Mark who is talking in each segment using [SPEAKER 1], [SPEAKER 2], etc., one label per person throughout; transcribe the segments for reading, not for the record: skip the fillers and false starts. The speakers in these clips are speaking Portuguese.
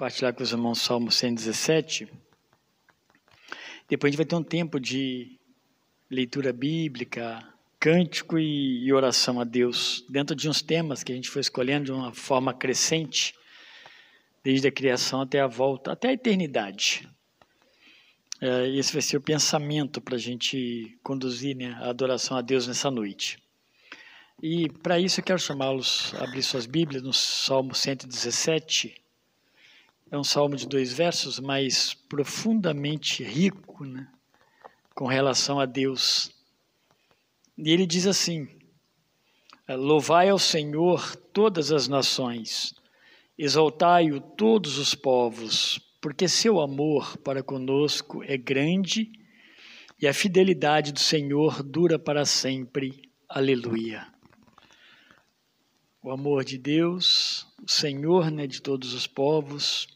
[SPEAKER 1] compartilhar com os irmãos Salmo 117. Depois a gente vai ter um tempo de leitura bíblica, cântico e oração a Deus, dentro de uns temas que a gente foi escolhendo de uma forma crescente, desde a criação até a volta, até a eternidade. Esse vai ser o pensamento para a gente conduzir, né, a adoração a Deus nessa noite. E para isso eu quero chamá-los a abrir suas Bíblias no Salmo 117. É um salmo de 2 versos, mas profundamente rico, né, com relação a Deus. E ele diz assim: louvai ao Senhor todas as nações, exaltai-o todos os povos, porque seu amor para conosco é grande e a fidelidade do Senhor dura para sempre. Aleluia. O amor de Deus, o Senhor, né, de todos os povos,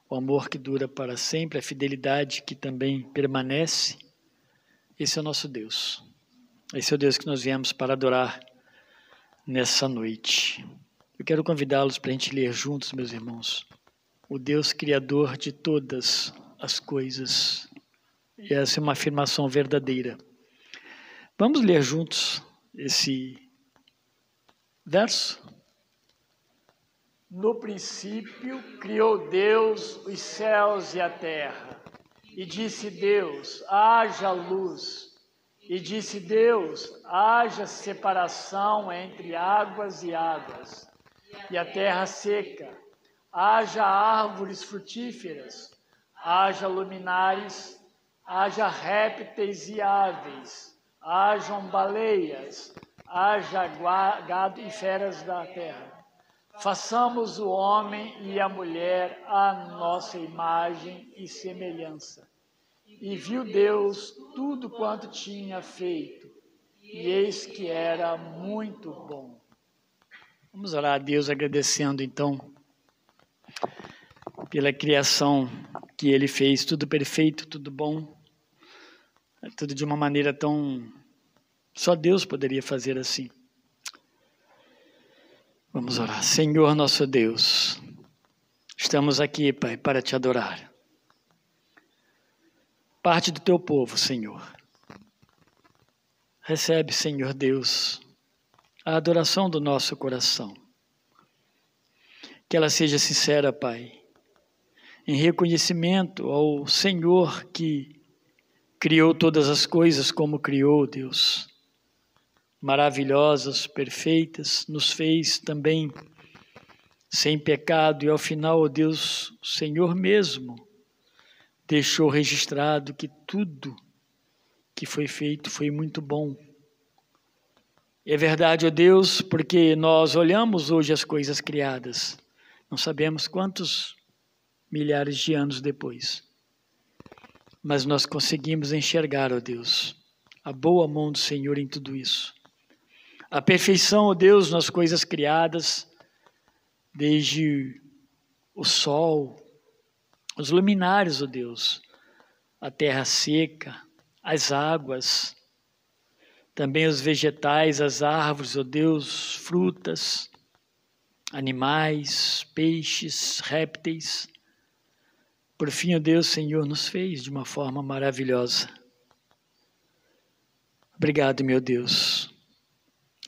[SPEAKER 1] o amor que dura para sempre, a fidelidade que também permanece. Esse é o nosso Deus. Esse é o Deus que nós viemos para adorar nessa noite. Eu quero convidá-los para a gente ler juntos, meus irmãos, o Deus Criador de todas as coisas. E essa é uma afirmação verdadeira. Vamos ler juntos esse verso? No princípio criou Deus os céus e a terra, e disse Deus, haja luz, e disse Deus, haja separação entre águas e águas, e a terra seca, haja árvores frutíferas, haja luminares, haja répteis e aves, hajam baleias, haja gado e feras da terra. Façamos o homem e a mulher à nossa imagem e semelhança. E viu Deus tudo quanto tinha feito, e eis que era muito bom. Vamos orar a Deus agradecendo então pela criação que Ele fez, tudo perfeito, tudo bom, tudo de uma maneira tão... Só Deus poderia fazer assim. Vamos orar. Senhor nosso Deus, estamos aqui, Pai, para te adorar. Parte do teu povo, Senhor. Recebe, Senhor Deus, a adoração do nosso coração. Que ela seja sincera, Pai, em reconhecimento ao Senhor que criou todas as coisas como criou, Deus. Maravilhosas, perfeitas, nos fez também sem pecado e ao final, ó Deus, o Senhor mesmo deixou registrado que tudo que foi feito foi muito bom. É verdade, ó Deus, porque nós olhamos hoje as coisas criadas, não sabemos quantos milhares de anos depois, mas nós conseguimos enxergar, ó Deus, a boa mão do Senhor em tudo isso. A perfeição, ó Deus, nas coisas criadas, desde o sol, os luminares, ó Deus, a terra seca, as águas, também os vegetais, as árvores, ó Deus, frutas, animais, peixes, répteis. Por fim, ó Deus, Senhor, nos fez de uma forma maravilhosa. Obrigado, meu Deus.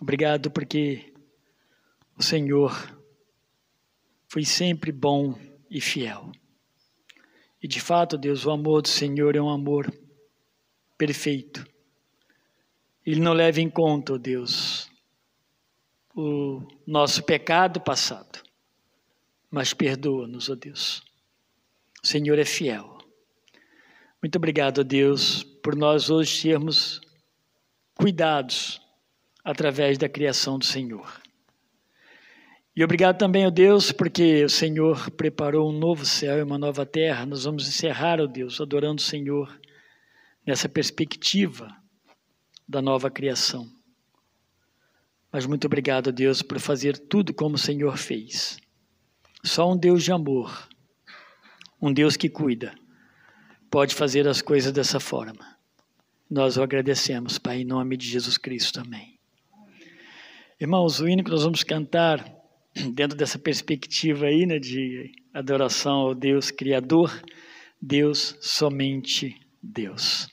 [SPEAKER 1] Obrigado porque o Senhor foi sempre bom e fiel. E de fato, Deus, o amor do Senhor é um amor perfeito. Ele não leva em conta, ó Deus, o nosso pecado passado, mas perdoa-nos, ó Deus. O Senhor é fiel. Muito obrigado, ó Deus, por nós hoje sermos cuidados através da criação do Senhor. E obrigado também, ó Deus, porque o Senhor preparou um novo céu e uma nova terra. Nós vamos encerrar, ó Deus, adorando o Senhor nessa perspectiva da nova criação. Mas muito obrigado, ó Deus, por fazer tudo como o Senhor fez. Só um Deus de amor, um Deus que cuida, pode fazer as coisas dessa forma. Nós o agradecemos, Pai, em nome de Jesus Cristo. Amém. Irmãos, o hino que nós vamos cantar dentro dessa perspectiva aí, né, de adoração ao Deus Criador, Deus, somente Deus.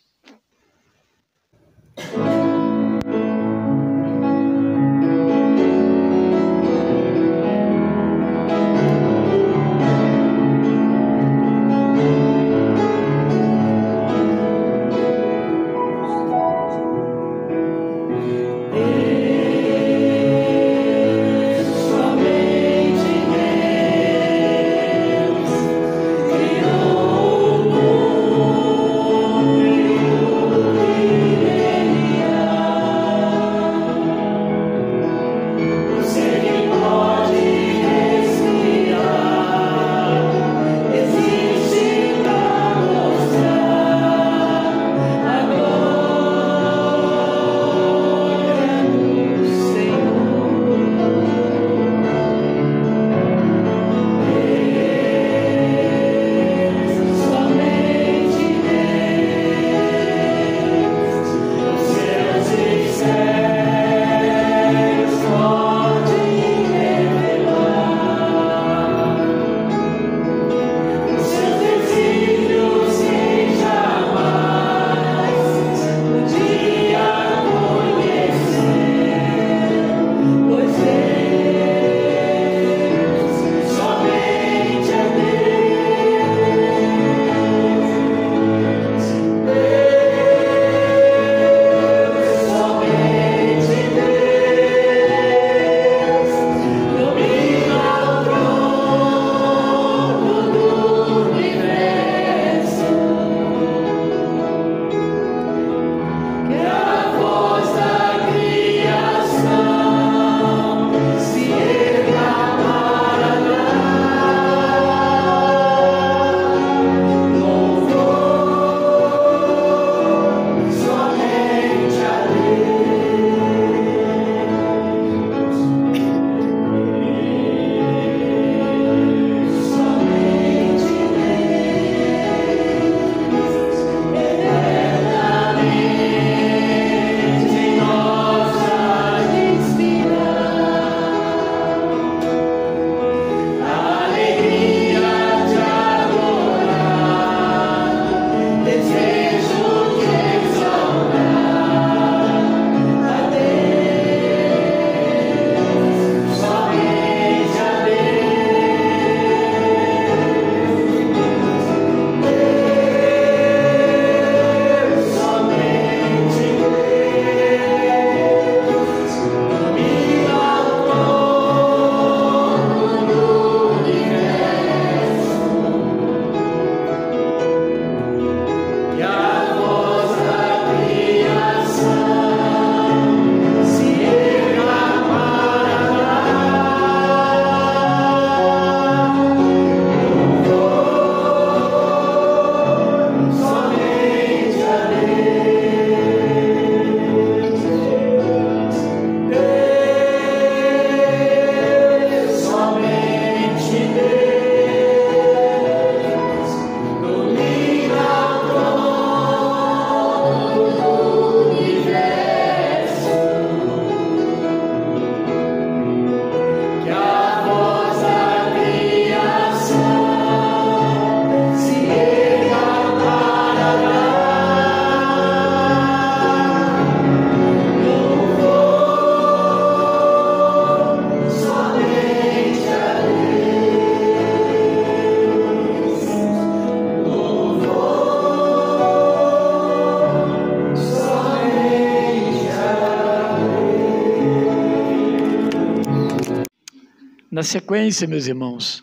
[SPEAKER 1] Na sequência, meus irmãos,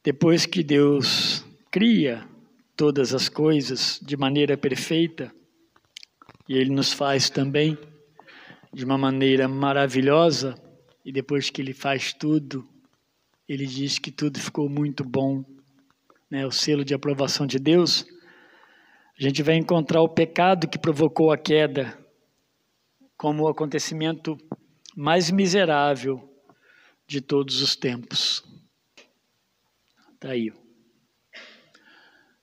[SPEAKER 1] depois que Deus cria todas as coisas de maneira perfeita, e Ele nos faz também de uma maneira maravilhosa, e depois que Ele faz tudo, Ele diz que tudo ficou muito bom, né? O selo de aprovação de Deus. A gente vai encontrar o pecado que provocou a queda como o acontecimento mais miserável de todos os tempos. Está aí.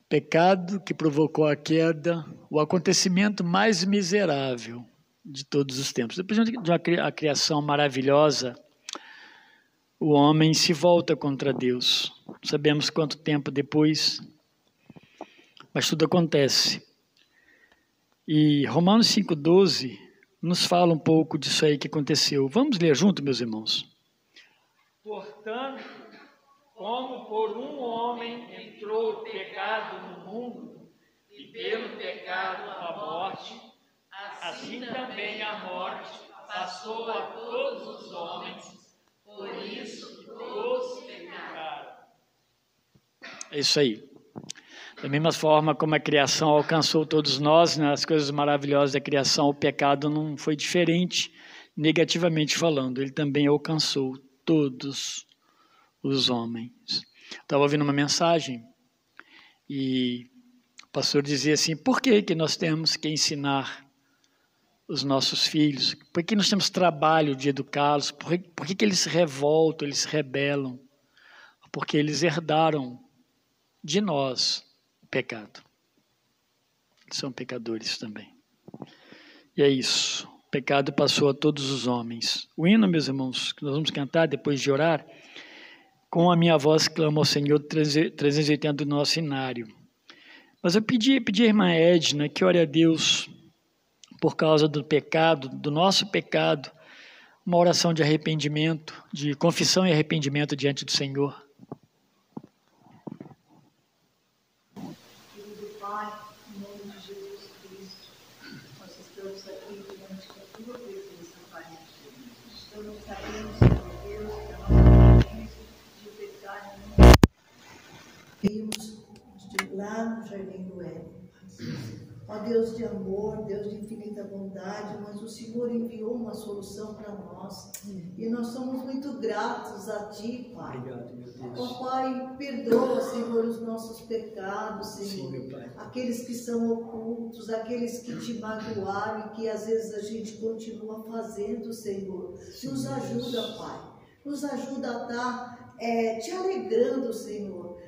[SPEAKER 1] Pecado que provocou a queda, o acontecimento mais miserável de todos os tempos. Depois de uma criação maravilhosa, o homem se volta contra Deus. Sabemos quanto tempo depois, mas tudo acontece. E Romanos 5,12 nos fala um pouco disso aí que aconteceu. Vamos ler junto, meus irmãos? Portanto, como por um homem entrou o pecado no mundo, e pelo pecado a morte, assim também a morte passou a todos os homens, por isso todos pecaram. É isso aí. Da mesma forma como a criação alcançou todos nós, nas coisas maravilhosas da criação, o pecado não foi diferente, negativamente falando. Ele também alcançou todos os homens. Estava ouvindo uma mensagem e o pastor dizia assim, por que nós temos que ensinar os nossos filhos? Por que nós temos trabalho de educá-los? Por que eles se revoltam, eles se rebelam? Porque eles herdaram de nós o pecado. Eles são pecadores também. E é isso. O pecado passou a todos os homens. O hino, meus irmãos, que nós vamos cantar depois de orar, com a minha voz clama ao Senhor, 380 do nosso inário. Mas eu pedi à irmã Edna que ore a Deus por causa do pecado, do nosso pecado, uma oração de arrependimento, de confissão e arrependimento diante do Senhor.
[SPEAKER 2] Querido Pai, em nome de Jesus Cristo, nós estamos aqui diante da Tua presença, Pai. Estamos sabendo, Senhor Deus, que a nossa consciência de pecar vimos lá no Jardim do Éden. Ó Deus de amor, Deus de infinita bondade, mas o Senhor enviou uma solução para nós. E nós somos muito gratos a Ti, Pai.
[SPEAKER 1] Obrigado, meu Deus.
[SPEAKER 2] Ó Pai, perdoa, Senhor, os nossos pecados, Senhor.
[SPEAKER 1] Sim, meu Pai.
[SPEAKER 2] Aqueles que são ocultos, aqueles que te magoaram e que às vezes a gente continua fazendo, Senhor.
[SPEAKER 1] Sim,
[SPEAKER 2] nos ajuda,
[SPEAKER 1] Deus.
[SPEAKER 2] Pai. Nos ajuda a estar te alegrando, Senhor.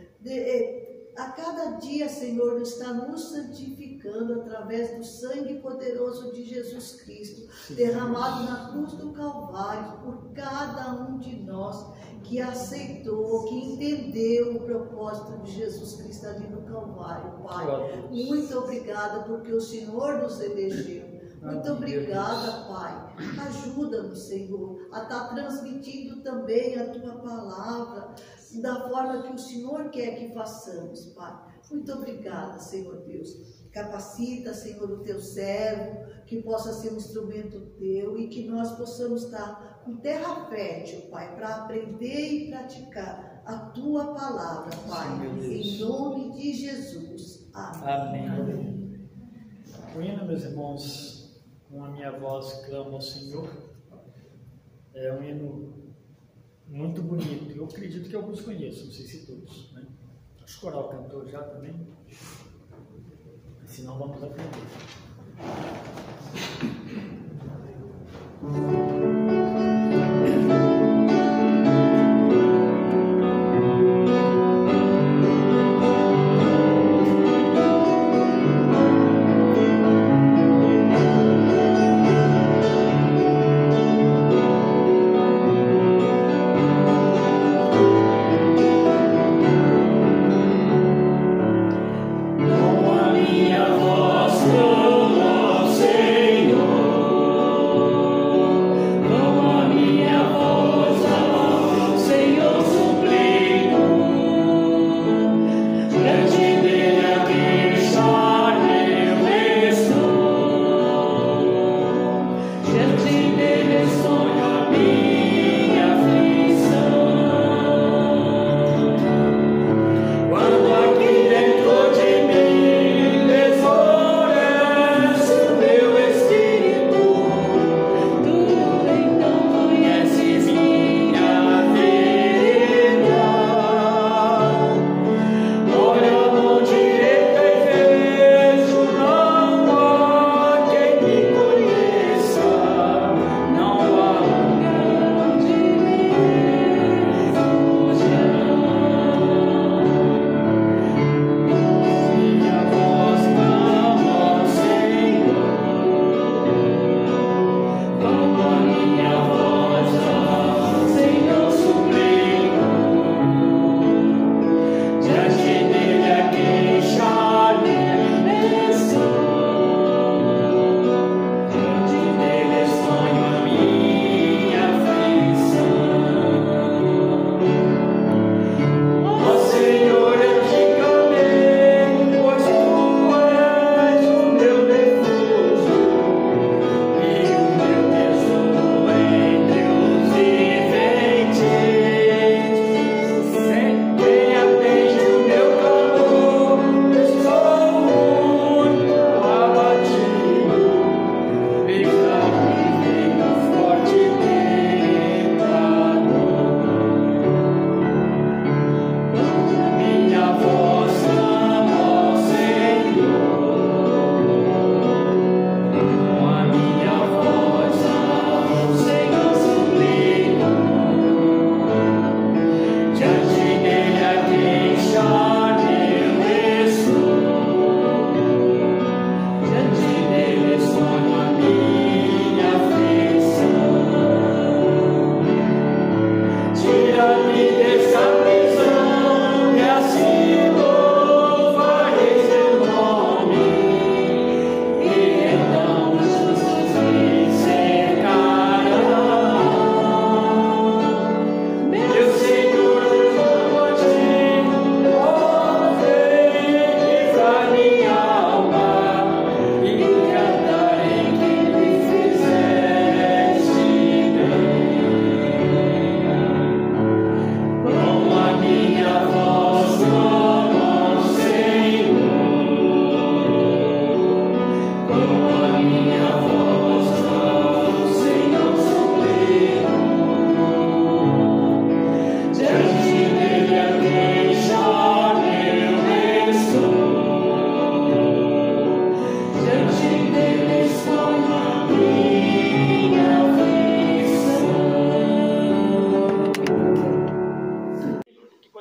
[SPEAKER 2] A cada dia, Senhor, está nos santificando através do sangue poderoso de Jesus Cristo, derramado na cruz do Calvário por cada um de nós que aceitou, que entendeu o propósito de Jesus Cristo ali no Calvário, Pai. Muito obrigada porque o Senhor nos elegeu. Muito obrigada, Pai. Ajuda-nos, Senhor, a estar transmitindo também a Tua palavra da forma que o Senhor quer que façamos, Pai. Muito obrigada, Senhor Deus. Capacita, Senhor, o Teu servo, que possa ser um instrumento Teu e que nós possamos estar com terra fértil, Pai, para aprender e praticar a Tua palavra, Pai. Em nome de Jesus. Amém.
[SPEAKER 1] Amém. O hino, meus irmãos, com a minha voz clama ao Senhor, é um hino muito bonito. Eu acredito que alguns conheçam, não sei se todos, né? Acho que o coral cantou já também. Se não, vamos aprender.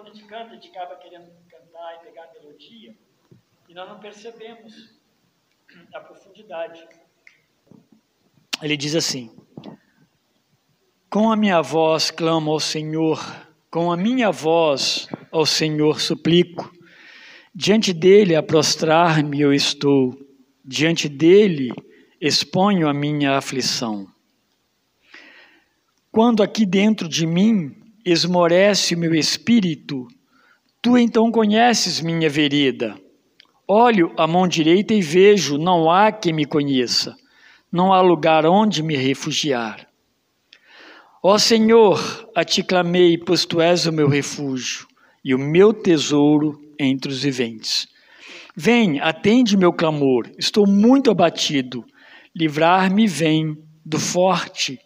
[SPEAKER 1] quando a gente canta, a gente acaba querendo cantar e pegar a melodia, e nós não percebemos a profundidade. Ele diz assim: com a minha voz clamo ao Senhor, com a minha voz ao Senhor suplico, diante dele a prostrar-me eu estou, diante dele exponho a minha aflição. Quando aqui dentro de mim esmorece o meu espírito, tu então conheces minha vereda. Olho à mão direita e vejo, não há quem me conheça, não há lugar onde me refugiar. Ó Senhor, a ti clamei, pois tu és o meu refúgio e o meu tesouro entre os viventes. Vem, atende meu clamor, estou muito abatido, livrar-me vem do forte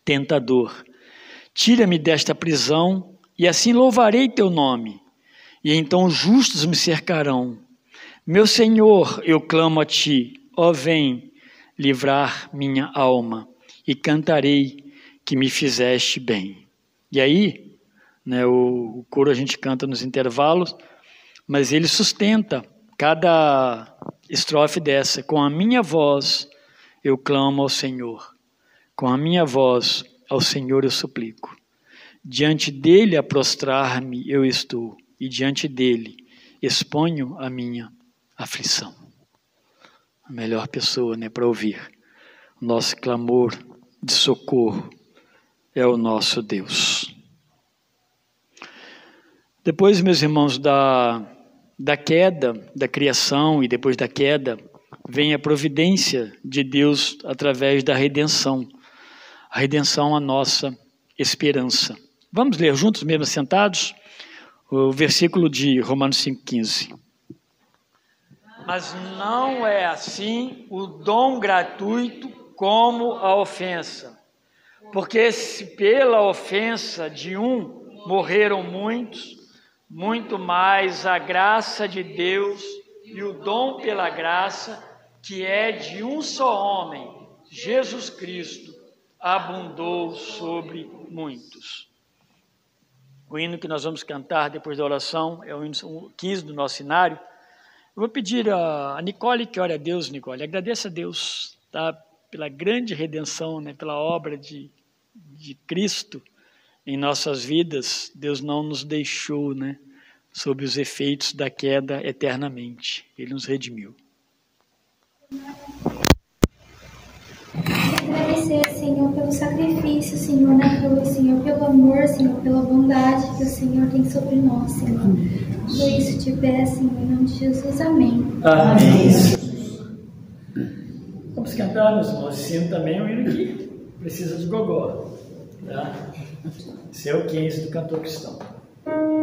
[SPEAKER 1] tentador. Tira-me desta prisão e assim louvarei teu nome, e então os justos me cercarão. Meu Senhor, eu clamo a ti, ó vem livrar minha alma, e cantarei que me fizeste bem. E aí, né, o coro a gente canta nos intervalos, mas ele sustenta cada estrofe dessa. Com a minha voz eu clamo ao Senhor, com a minha voz ao Senhor eu suplico. Diante dele a prostrar-me eu estou, e diante dele exponho a minha aflição. A melhor pessoa, né, para ouvir o nosso clamor de socorro é o nosso Deus. Depois, meus irmãos, da queda, da criação e depois da queda, vem a providência de Deus através da redenção. A redenção, a nossa esperança. Vamos ler juntos, mesmo sentados, o versículo de Romanos 5,15. Mas não é assim o dom gratuito como a ofensa. Porque se pela ofensa de um morreram muitos, muito mais a graça de Deus e o dom pela graça, que é de um só homem, Jesus Cristo, abundou sobre muitos. O hino que nós vamos cantar depois da oração é o hino 15 do nosso cenário. Eu vou pedir a Nicole que ore a Deus. Nicole, agradeça a Deus, tá, pela grande redenção, né, pela obra de Cristo em nossas vidas. Deus não nos deixou, né, sob os efeitos da queda eternamente. Ele nos redimiu.
[SPEAKER 3] Agradecer, Senhor, pelo sacrifício, Senhor, né? Pelo amor, Senhor, pela bondade que o Senhor tem sobre nós, Senhor. Por isso te peço, Senhor, em nome de Jesus. Amém.
[SPEAKER 1] Amém. Vamos cantar, meus irmãos. Esse hino também é um hino que precisa de gogó. Tá? Esse é o 15 do cantor cristão.
[SPEAKER 4] Amém.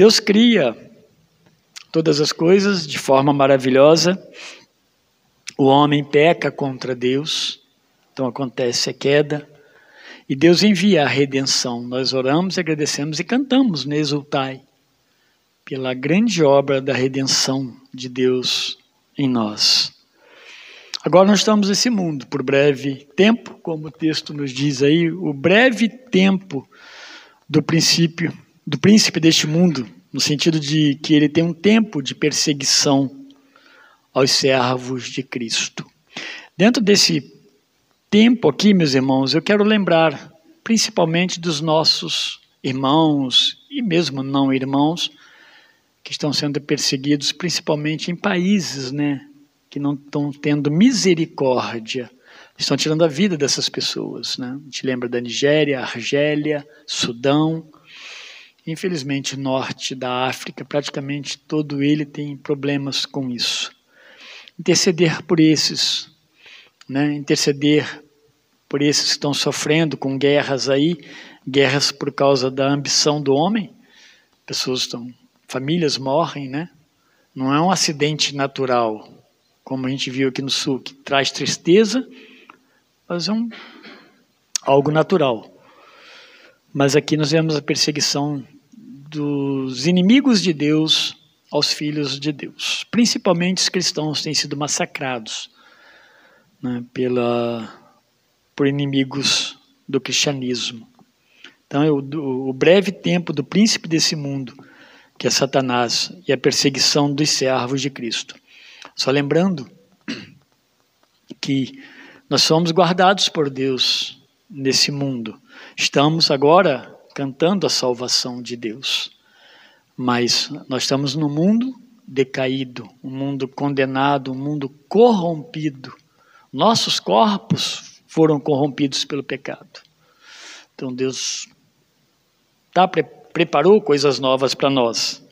[SPEAKER 1] Deus cria todas as coisas de forma maravilhosa. O homem peca contra Deus, então acontece a queda. E Deus envia a redenção. Nós oramos, agradecemos e cantamos no Exultai, pela grande obra da redenção de Deus em nós. Agora nós estamos nesse mundo por breve tempo, como o texto nos diz aí, o breve tempo do príncipe deste mundo, no sentido de que ele tem um tempo de perseguição aos servos de Cristo. Dentro desse tempo aqui, meus irmãos, eu quero lembrar principalmente dos nossos irmãos e mesmo não irmãos que estão sendo perseguidos principalmente em países, que não estão tendo misericórdia, estão tirando a vida dessas pessoas, A gente lembra da Nigéria, Argélia, Sudão, infelizmente norte da África, praticamente todo ele tem problemas com isso. Interceder por esses, interceder por esses que estão sofrendo com guerras aí, guerras por causa da ambição do homem, famílias morrem, Não é um acidente natural, como a gente viu aqui no sul, que traz tristeza, mas é algo natural. Mas aqui nós vemos a perseguição dos inimigos de Deus aos filhos de Deus. Principalmente os cristãos têm sido massacrados por inimigos do cristianismo. Então, o breve tempo do príncipe desse mundo, que é Satanás, e a perseguição dos servos de Cristo. Só lembrando que nós somos guardados por Deus nesse mundo. Estamos agora cantando a salvação de Deus. Mas nós estamos num mundo decaído, um mundo condenado, um mundo corrompido. Nossos corpos foram corrompidos pelo pecado. Então Deus preparou coisas novas para nós,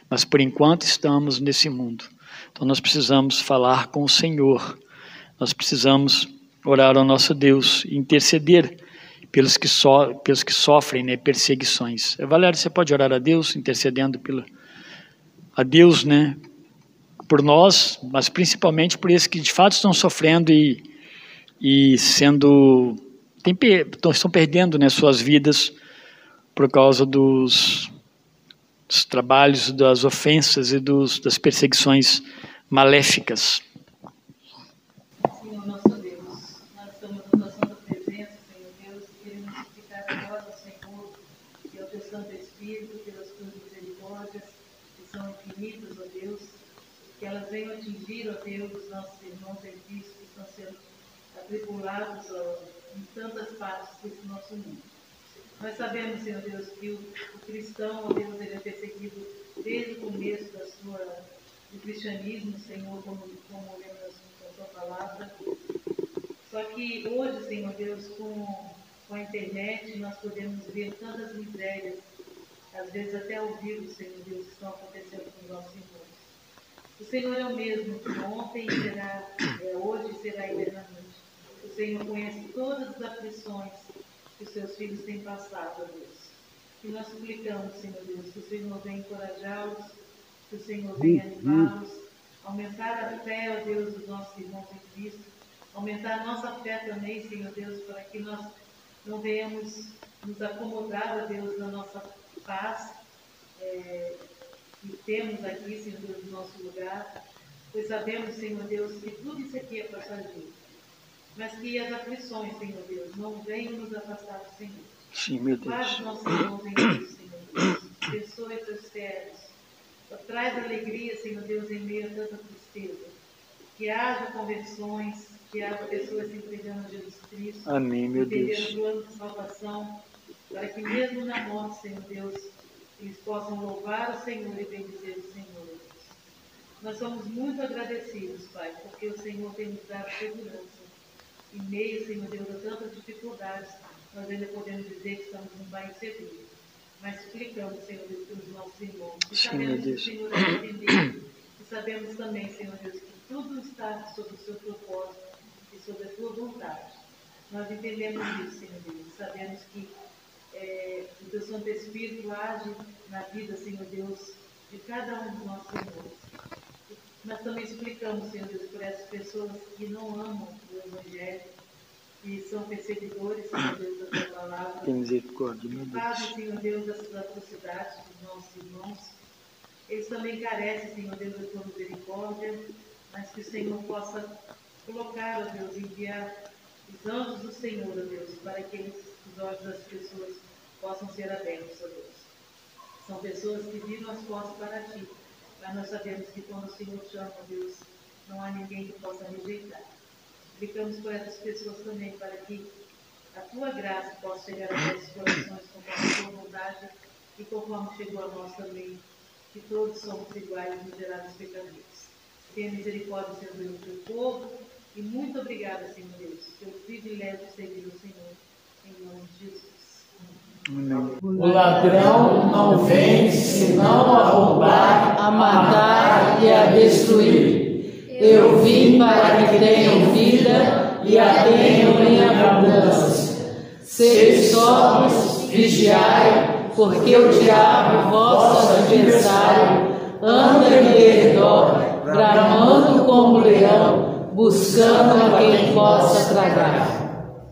[SPEAKER 1] mas por enquanto estamos nesse mundo. Então nós precisamos falar com o Senhor, nós precisamos orar ao nosso Deus e interceder pelos que sofrem perseguições. Valério, você pode orar a Deus, intercedendo a Deus, por nós, mas principalmente por esses que de fato estão sofrendo e estão perdendo suas vidas por causa dos trabalhos, das ofensas e das perseguições maléficas.
[SPEAKER 4] Senhor nosso Deus, nós estamos na tua santa presença, Senhor Deus, e queremos suplicar agora, Senhor, que é o teu Santo Espírito, pelas tuas misericórdias, que são infinitas, ó Deus, que elas venham atingir, ó Deus, os nossos irmãos em Cristo, que estão sendo atribulados em tantas partes desse nosso mundo. Nós sabemos, Senhor Deus, que o cristão, ó Deus, ele é perseguido desde o começo do cristianismo, Senhor, como lemos na tua palavra. Só que hoje, Senhor Deus, com a internet, nós podemos ver tantas misérias, às vezes até ao vivo, Senhor Deus, que estão acontecendo com os nossos irmãos. O Senhor é o mesmo que ontem será, hoje e será eternamente. O Senhor conhece todas as aflições que os seus filhos têm passado, ó Deus. E nós suplicamos, Senhor Deus, que o Senhor venha encorajá-los, que o Senhor venha animá-los, aumentar a fé, ó Deus, dos nossos irmãos em Cristo, aumentar a nossa fé também, Senhor Deus, para que nós não venhamos nos acomodar, ó Deus, na nossa paz que temos aqui, Senhor Deus, no nosso lugar, pois sabemos, Senhor Deus, que tudo isso aqui é passageiro, mas que as aflições, Senhor Deus, não venham nos afastar do Senhor.
[SPEAKER 1] Sim, meu Deus.
[SPEAKER 4] Guarde nossos irmãos em Deus, Senhor Deus. Abençoe teus servos. Traz alegria, Senhor Deus, em meio a tanta tristeza. Que haja conversões, que haja pessoas se entregando a Jesus Cristo.
[SPEAKER 1] Amém, meu Deus.
[SPEAKER 4] Entender o plano de salvação, para que mesmo na morte, Senhor Deus, eles possam louvar o Senhor e bendizer o Senhor. Nós somos muito agradecidos, Pai, porque o Senhor tem nos dado segurança. Em meio, Senhor Deus, a tantas dificuldades, nós ainda podemos dizer que estamos num país seguro. Mas suplicamos, Senhor Deus, pelos nossos irmãos. E sabemos que o Senhor vai entender. E sabemos também, Senhor Deus, que tudo está sob o seu propósito e sob a tua vontade. Nós entendemos isso, Senhor Deus. Sabemos que o teu Santo Espírito age na vida, Senhor Deus, de cada um de nós, Senhor. Nós também explicamos, Senhor Deus, por essas pessoas que não amam o Evangelho, que são perseguidores, Senhor Deus, da tua palavra.
[SPEAKER 1] Tem misericórdia, meu Deus.
[SPEAKER 4] Fazem, Senhor Deus, dessas atrocidades dos nossos irmãos. Eles também carecem, Senhor Deus, da tua misericórdia, mas que o Senhor possa colocar, ó Deus, enviar os anjos do Senhor, ó Deus, para que os olhos das pessoas possam ser abertos, ó Deus. São pessoas que viram as costas para ti, mas nós sabemos que quando o Senhor chama, ó Deus, não há ninguém que possa rejeitar. Explicamos por essas pessoas também, para que a tua graça possa chegar a esses corações conforme a tua vontade e conforme chegou a nós também, que todos somos iguais e miseráveis pecadores. Tenha misericórdia, Senhor Deus, do teu povo, e muito obrigada, Senhor Deus, pelo privilégio de servir o Senhor, em nome de Jesus.
[SPEAKER 1] Amém.
[SPEAKER 5] O ladrão não vem senão a roubar, a matar e a destruir. Eu vim para que tenham vida e a tenham em abundância. Sede sóbrios, vigiai, porque o diabo, vosso adversário, anda em derredor, bramando como leão, buscando a quem possa tragar.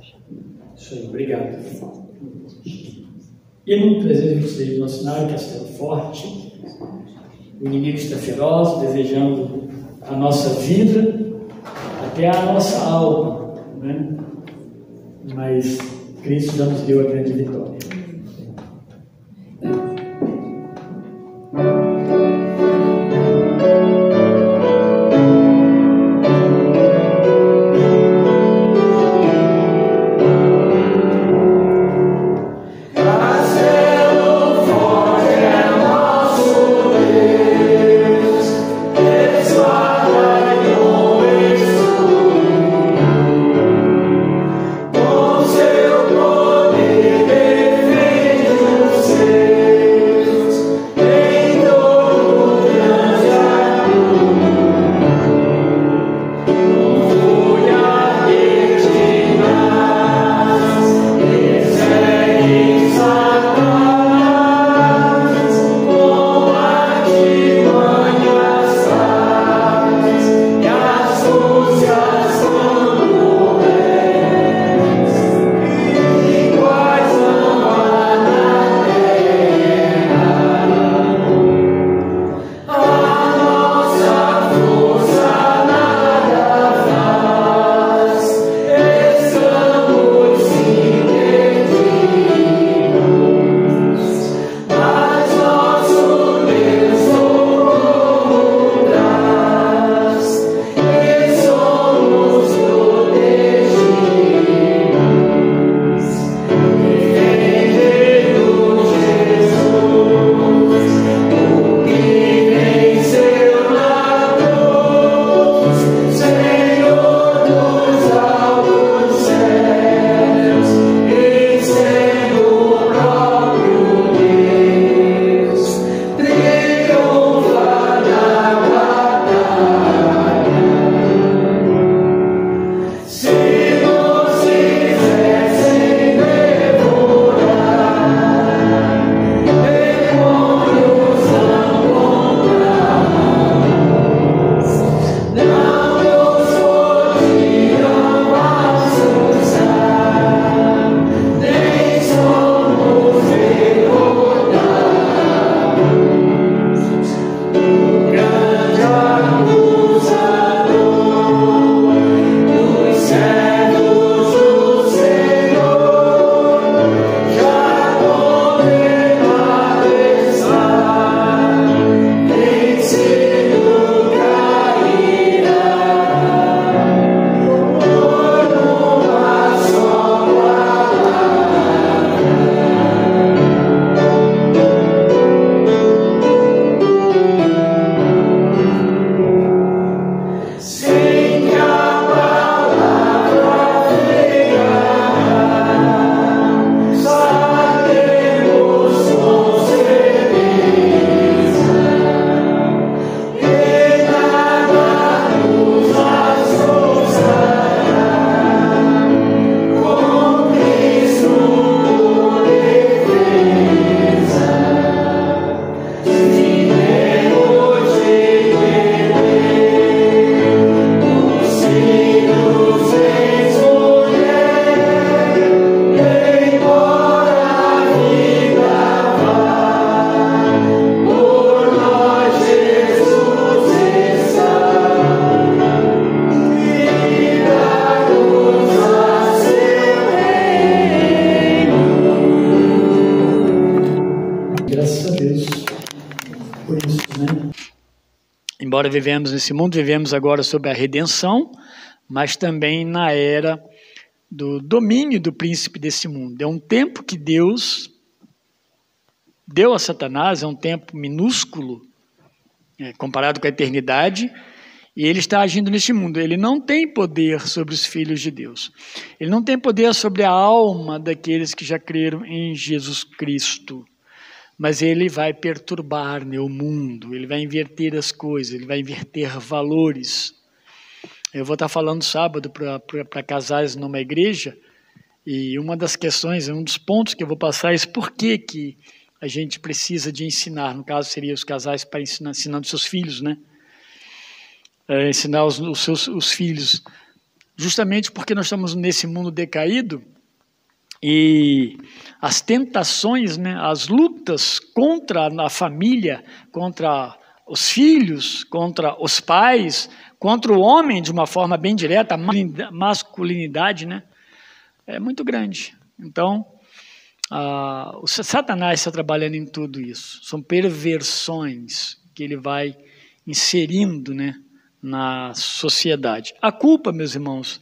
[SPEAKER 1] Isso aí, obrigado. Hino 323 do Nosso Senhor, Castelo Forte. O inimigo está feroz, desejando a nossa vida, até a nossa alma, né? Mas Cristo já nos deu a grande vitória.
[SPEAKER 5] Com seu poder defende o seu.
[SPEAKER 1] Graças a Deus por isso, né? Embora vivemos nesse mundo, vivemos agora sob a redenção, mas também na era do domínio do príncipe desse mundo. É um tempo que Deus deu a Satanás, é um tempo minúsculo, comparado com a eternidade, e ele está agindo neste mundo. Ele não tem poder sobre os filhos de Deus. Ele não tem poder sobre a alma daqueles que já creram em Jesus Cristo. Mas ele vai perturbar, né, o mundo, ele vai inverter as coisas, ele vai inverter valores. Eu vou estar falando sábado para casais numa igreja, e uma das questões, um dos pontos que eu vou passar é por que a gente precisa de ensinar, no caso seria os casais para ensinando seus filhos, né? Ensinar os filhos, justamente porque nós estamos nesse mundo decaído, e as tentações, né, as lutas contra a família, contra os filhos, contra os pais, contra o homem de uma forma bem direta, a masculinidade, né, é muito grande. Então, o Satanás está trabalhando em tudo isso. São perversões que ele vai inserindo, né, na sociedade. A culpa, meus irmãos,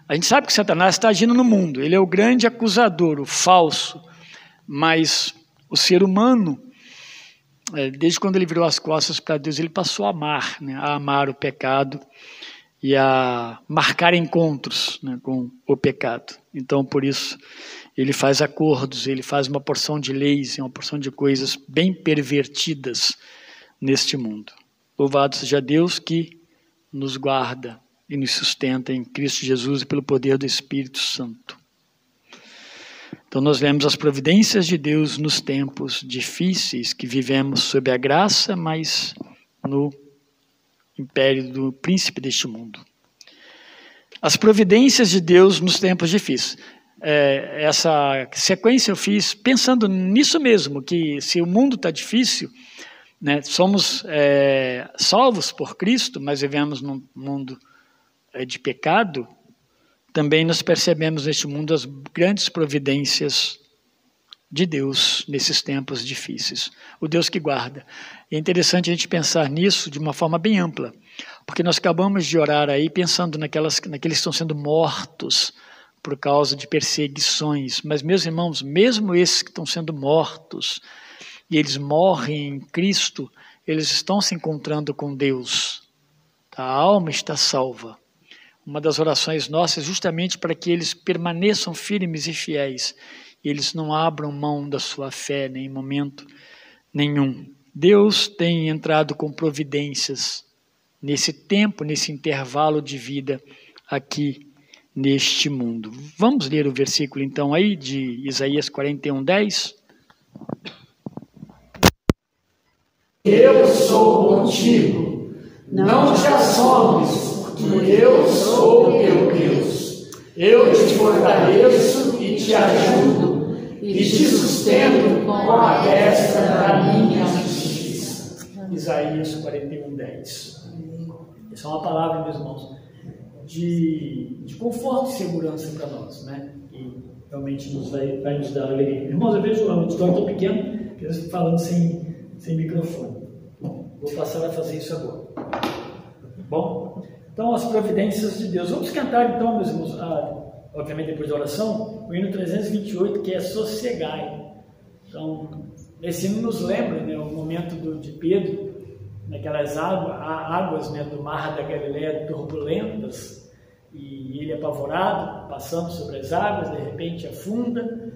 [SPEAKER 1] a gente sabe que Satanás está agindo no mundo, ele é o grande acusador, o falso, mas o ser humano, desde quando ele virou as costas para Deus, ele passou a amar, né, a amar o pecado e a marcar encontros, né, com o pecado. Então, por isso, ele faz acordos, ele faz uma porção de leis, uma porção de coisas bem pervertidas neste mundo. Louvado seja Deus que nos guarda e nos sustenta em Cristo Jesus e pelo poder do Espírito Santo. Então nós vemos as providências de Deus nos tempos difíceis que vivemos sob a graça, mas no império do príncipe deste mundo. As providências de Deus nos tempos difíceis. Essa sequência eu fiz pensando nisso mesmo, que se o mundo está difícil, né, somos salvos por Cristo, mas vivemos num mundo de pecado, também nós percebemos neste mundo as grandes providências de Deus nesses tempos difíceis. O Deus que guarda. É interessante a gente pensar nisso de uma forma bem ampla, porque nós acabamos de orar aí pensando naqueles que estão sendo mortos por causa de perseguições. Mas, meus irmãos, mesmo esses que estão sendo mortos, e eles morrem em Cristo, eles estão se encontrando com Deus. A alma está salva. Uma das orações nossas é justamente para que eles permaneçam firmes e fiéis, e eles não abram mão da sua fé em momento nenhum. Deus tem entrado com providências nesse tempo, nesse intervalo de vida aqui neste mundo. Vamos ler o versículo então aí de Isaías 41:10.
[SPEAKER 5] Eu sou contigo, não te assombres, porque eu sou o teu Deus. Eu te fortaleço e te ajudo, e te sustento com a destra da minha justiça.
[SPEAKER 1] Isaías 41:10. Essa é uma palavra, meus irmãos, de conforto e segurança para nós, né? E realmente vai nos dar alegria. Irmãos, eu vejo um auditório tão pequeno que eu estou falando sem microfone. Vou passar a fazer isso agora. Bom? Então, as providências de Deus. Vamos cantar então, meus irmãos, obviamente depois da oração, o hino 328, que é Sossegai. Então, esse hino nos lembra, né, o momento de Pedro, naquelas águas, né, do mar da Galileia turbulentas, e ele apavorado, passando sobre as águas, de repente afunda.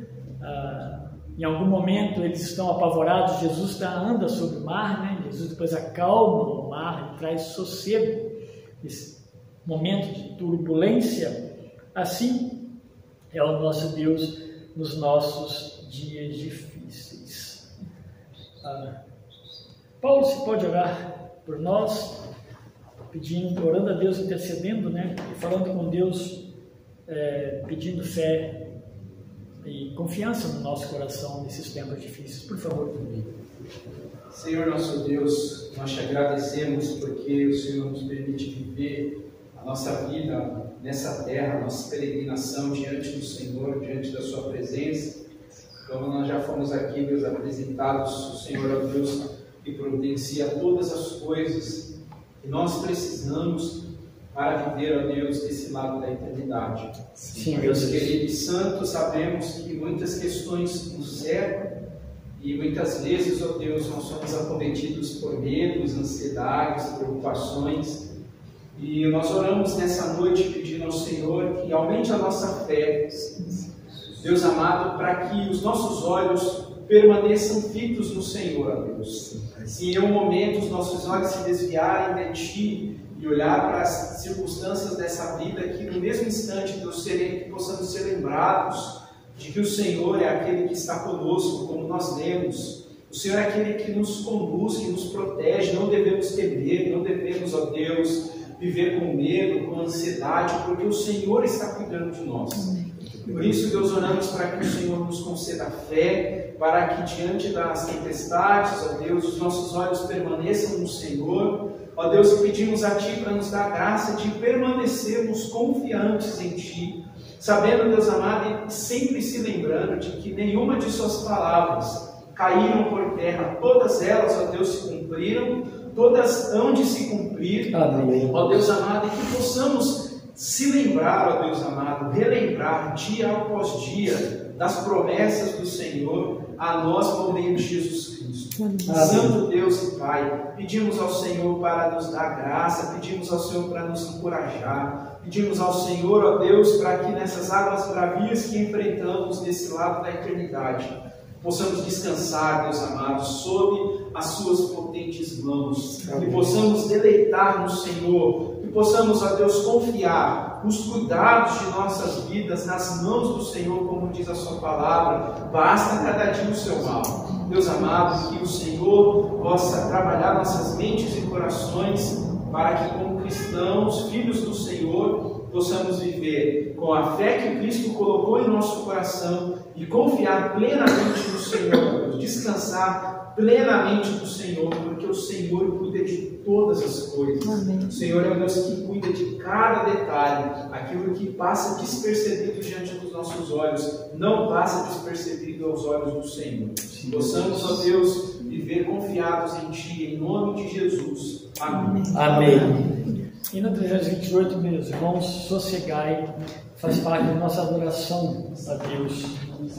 [SPEAKER 1] Em algum momento eles estão apavorados, Jesus anda sobre o mar, né? Jesus depois acalma o mar, ele traz sossego, esse momento de turbulência. Assim é o nosso Deus nos nossos dias difíceis. Paulo, se pode orar por nós, orando a Deus, intercedendo, né? E falando com Deus, pedindo fé e confiança no nosso coração nesses tempos difíceis. Por favor, comigo.
[SPEAKER 6] Senhor nosso Deus, nós te agradecemos porque o Senhor nos permite viver a nossa vida nessa terra, a nossa peregrinação diante do Senhor, diante da sua presença. Como nós já fomos aqui, Deus, apresentados, o Senhor é o Deus que providencia todas as coisas que nós precisamos para viver, ó Deus, desse lado da eternidade.
[SPEAKER 1] Sim,
[SPEAKER 6] Deus
[SPEAKER 1] Deus.
[SPEAKER 6] querido e santo, sabemos que muitas questões nos cercam e muitas vezes, ó Deus, nós somos acometidos por medos, ansiedades, preocupações. E nós oramos nessa noite pedindo ao Senhor que aumente a nossa fé, Deus amado, para que os nossos olhos permaneçam fitos no Senhor, ó Deus. Se em um momento os nossos olhos se desviarem de Ti e olhar para as circunstâncias dessa vida, que no mesmo instante, Deus, que possamos ser lembrados de que o Senhor é aquele que está conosco, como nós lemos. O Senhor é aquele que nos conduz, que nos protege. Não devemos temer, não devemos, ó Deus, viver com medo, com ansiedade, porque o Senhor está cuidando de nós. Por isso, Deus, oramos para que o Senhor nos conceda fé, para que diante das tempestades, ó Deus, os nossos olhos permaneçam no Senhor. Ó Deus, pedimos a Ti para nos dar graça de permanecermos confiantes em Ti, sabendo, Deus amado, e sempre se lembrando de que nenhuma de Suas palavras caíram por terra, todas elas, ó Deus, se cumpriram, todas hão de se cumprir.
[SPEAKER 1] Amém.
[SPEAKER 6] Ó Deus amado, e que possamos se lembrar, ó Deus amado, relembrar dia após dia das promessas do Senhor a nós por meio de Jesus Cristo. Amém. Santo Deus e Pai, pedimos ao Senhor para nos dar graça, pedimos ao Senhor para nos encorajar, pedimos ao Senhor, ó Deus, para que nessas águas bravias que enfrentamos desse lado da eternidade, possamos descansar, Deus amado, sob as Suas potentes mãos, que possamos deleitar no Senhor, que possamos, ó Deus, confiar os cuidados de nossas vidas nas mãos do Senhor, como diz a Sua palavra. Basta cada dia o seu mal. Deus amado, que o Senhor possa trabalhar nossas mentes e corações, para que, como cristãos, filhos do Senhor, possamos viver com a fé que Cristo colocou em nosso coração e confiar plenamente no Senhor, descansar plenamente no Senhor, porque o Senhor cuida de todas as coisas. Amém. O Senhor é o Deus que cuida de cada detalhe. Aquilo que passa despercebido diante dos nossos olhos não passa despercebido aos olhos do Senhor. Sim. Possamos, ó Deus, viver confiados em Ti, em nome de Jesus. Amém.
[SPEAKER 1] Amém. E no 328, meus irmãos, sossegai faz parte da nossa adoração a Deus,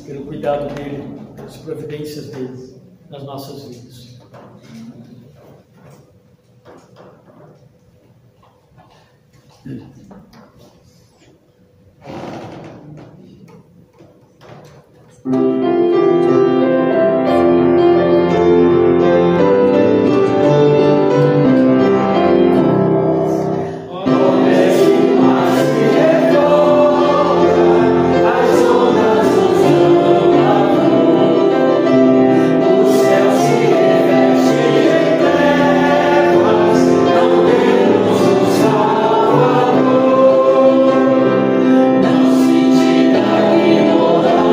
[SPEAKER 1] pelo cuidado dEle, pelas providências dEle nas nossas vidas.
[SPEAKER 5] Não se diga ignorar.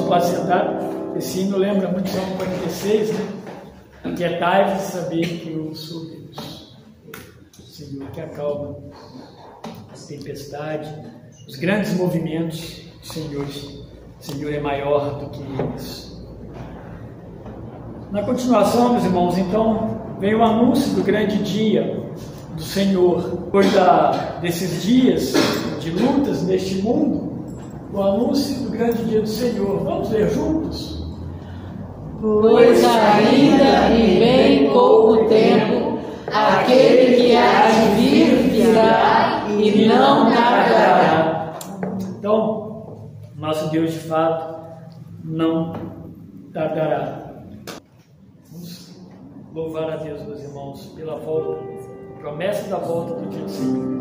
[SPEAKER 1] pode sentar. Esse hino lembra muito Salmo 46, né? Aquietai-vos e saber que eu sou Deus, o Senhor que acalma a tempestade, os grandes movimentos do Senhor. O Senhor é maior do que eles. Na continuação, meus irmãos, então, veio o anúncio do grande dia do Senhor. Depois desses dias de lutas neste mundo, o anúncio do grande dia do Senhor. Vamos ler juntos?
[SPEAKER 5] Pois ainda em bem pouco tempo, aquele que há de vir virá e não tardará.
[SPEAKER 1] Então, nosso Deus de fato não tardará. Vamos louvar a Deus, meus irmãos, pela volta, promessa da volta do dia do Senhor.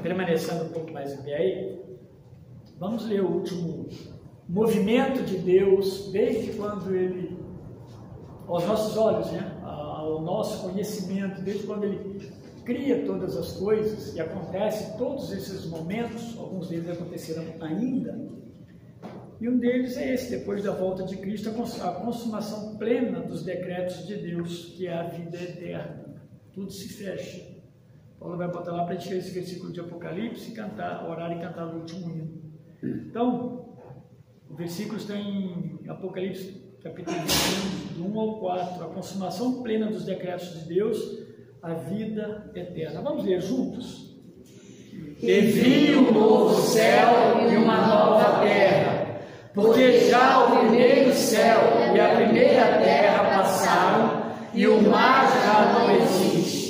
[SPEAKER 1] Permanecendo um pouco mais em pé aí, vamos ler o último movimento de Deus, desde quando Ele, aos nossos olhos, né, ao nosso conhecimento, desde quando Ele cria todas as coisas, e acontece todos esses momentos, alguns deles aconteceram ainda, e um deles é esse, depois da volta de Cristo, a consumação plena dos decretos de Deus, que é a vida eterna. Tudo se fecha. Paulo vai botar lá para a gente ler esse versículo de Apocalipse e cantar, orar e cantar o último hino. Então, o versículo está em Apocalipse, capítulo 21, do 1 ao 4, a consumação plena dos decretos de Deus, a vida eterna. Vamos ler juntos?
[SPEAKER 5] E vi um novo céu e uma nova terra, porque já o primeiro céu e a primeira terra passaram, e o mar já não existe.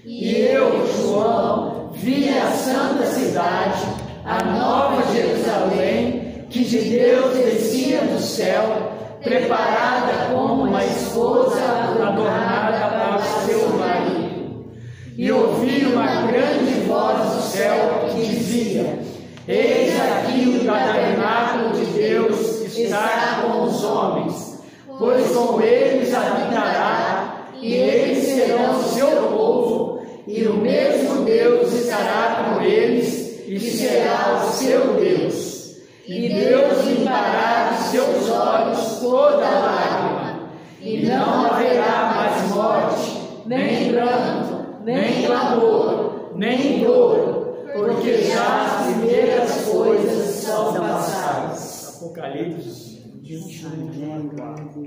[SPEAKER 5] E eu, João, vi a santa cidade, a nova Jerusalém, que de Deus descia do céu, preparada como uma esposa adornada para o seu marido. e ouvi uma grande voz do céu que dizia: Eis aqui o tabernáculo de Deus está com os homens, pois com eles habitará, e eles serão o seu povo, e o mesmo Deus estará com eles, e será o seu Deus. E Deus limpará dos seus olhos toda lágrima, e não haverá mais morte, nem pranto, nem clamor, nem dor, porque já as primeiras coisas são passadas.
[SPEAKER 1] Apocalipse 21, 4.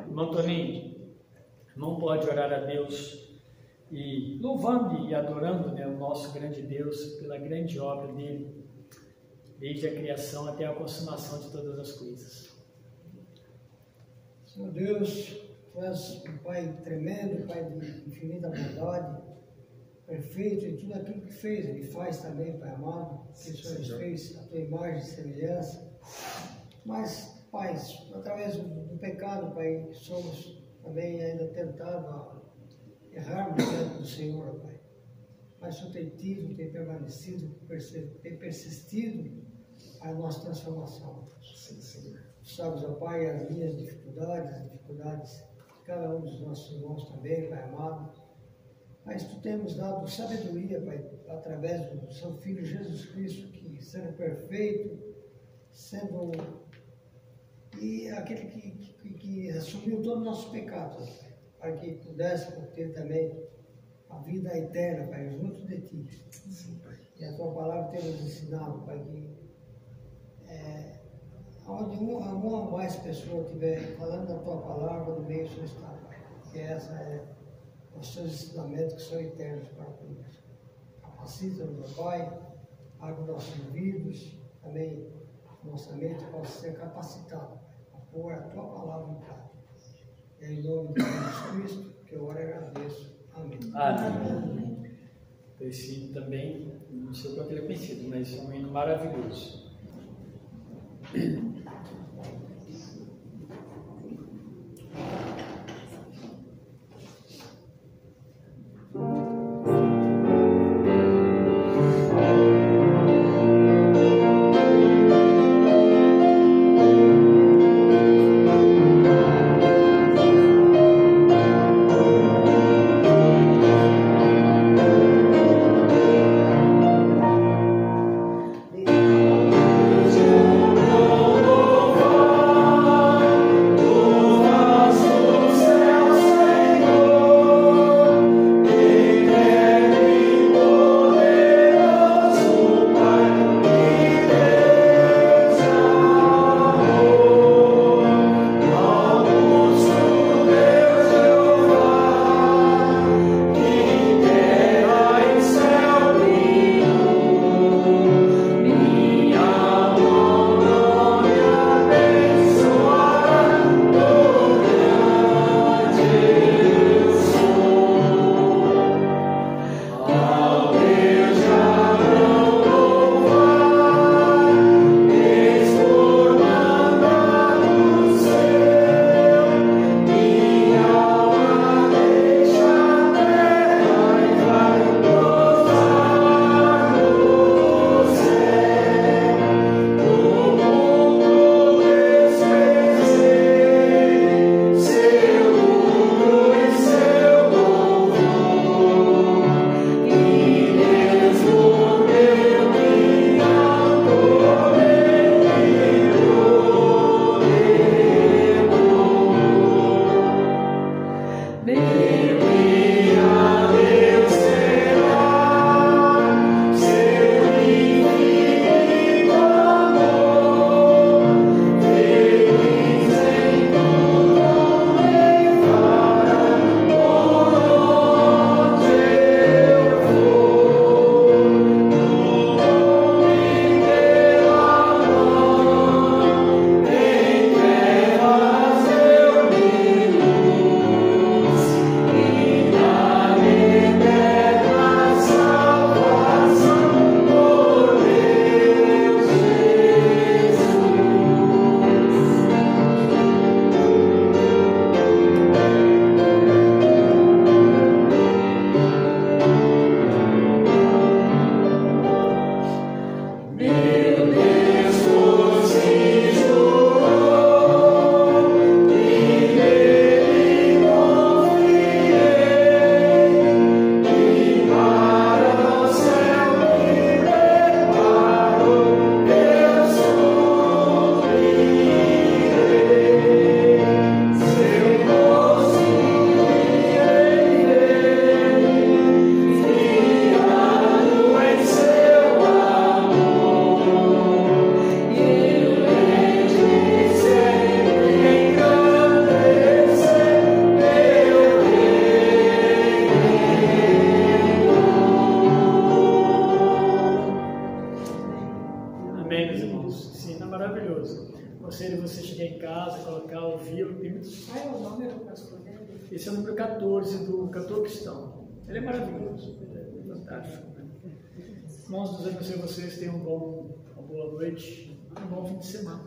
[SPEAKER 1] Irmão Toninho, não pode orar a Deus e louvando e adorando, né, o nosso grande Deus pela grande obra dele, desde a criação até a consumação de todas as coisas.
[SPEAKER 7] Senhor Deus, Tu és um Pai tremendo, Pai de infinita bondade, perfeito em tudo aquilo que fez, Ele faz também, Pai amado, que o Senhor fez a Tua imagem e semelhança. Mas, Pai, através do pecado, Pai, somos também ainda tentados a errarmos diante do Senhor, Pai. Mas o Senhor tem tido, tem permanecido, tem persistido a nossa transformação. Sim, Senhor. Sabes, ó Pai, as minhas dificuldades, as dificuldades de cada um dos nossos irmãos também, Pai amado. Mas Tu temos dado sabedoria, Pai, através do Seu Filho Jesus Cristo, que sendo perfeito, sendo e aquele que assumiu todo o nosso pecado, Pai, para que pudesse ter também a vida eterna, Pai, junto de Ti. Sim, Pai. E a Tua palavra tem nos ensinado, Pai, que onde uma ou mais pessoas estiver falando da Tua palavra, no meio do Senhor está, Pai. Que essa é os Teus ensinamentos que são eternos para conosco. Capacita-nos, meu Pai, abre nossos ouvidos, também nossa mente possa ser capacitada, Pai, a pôr a Tua palavra em prática. É em nome de Jesus Cristo que eu oro e agradeço. Amém.
[SPEAKER 1] Amém. Esse hino também, não sei quanto ele é conhecido, mas é um hino maravilhoso.
[SPEAKER 2] Oh
[SPEAKER 1] casa, colocar, ouvi-lo.
[SPEAKER 8] Qual é o nome do pastor dele?
[SPEAKER 1] Esse é o número 14 do Cantor Cristão. Ele é maravilhoso, ele é fantástico. Né? Irmãos, Deus abençoe vocês, tenham uma boa noite, um bom fim de semana.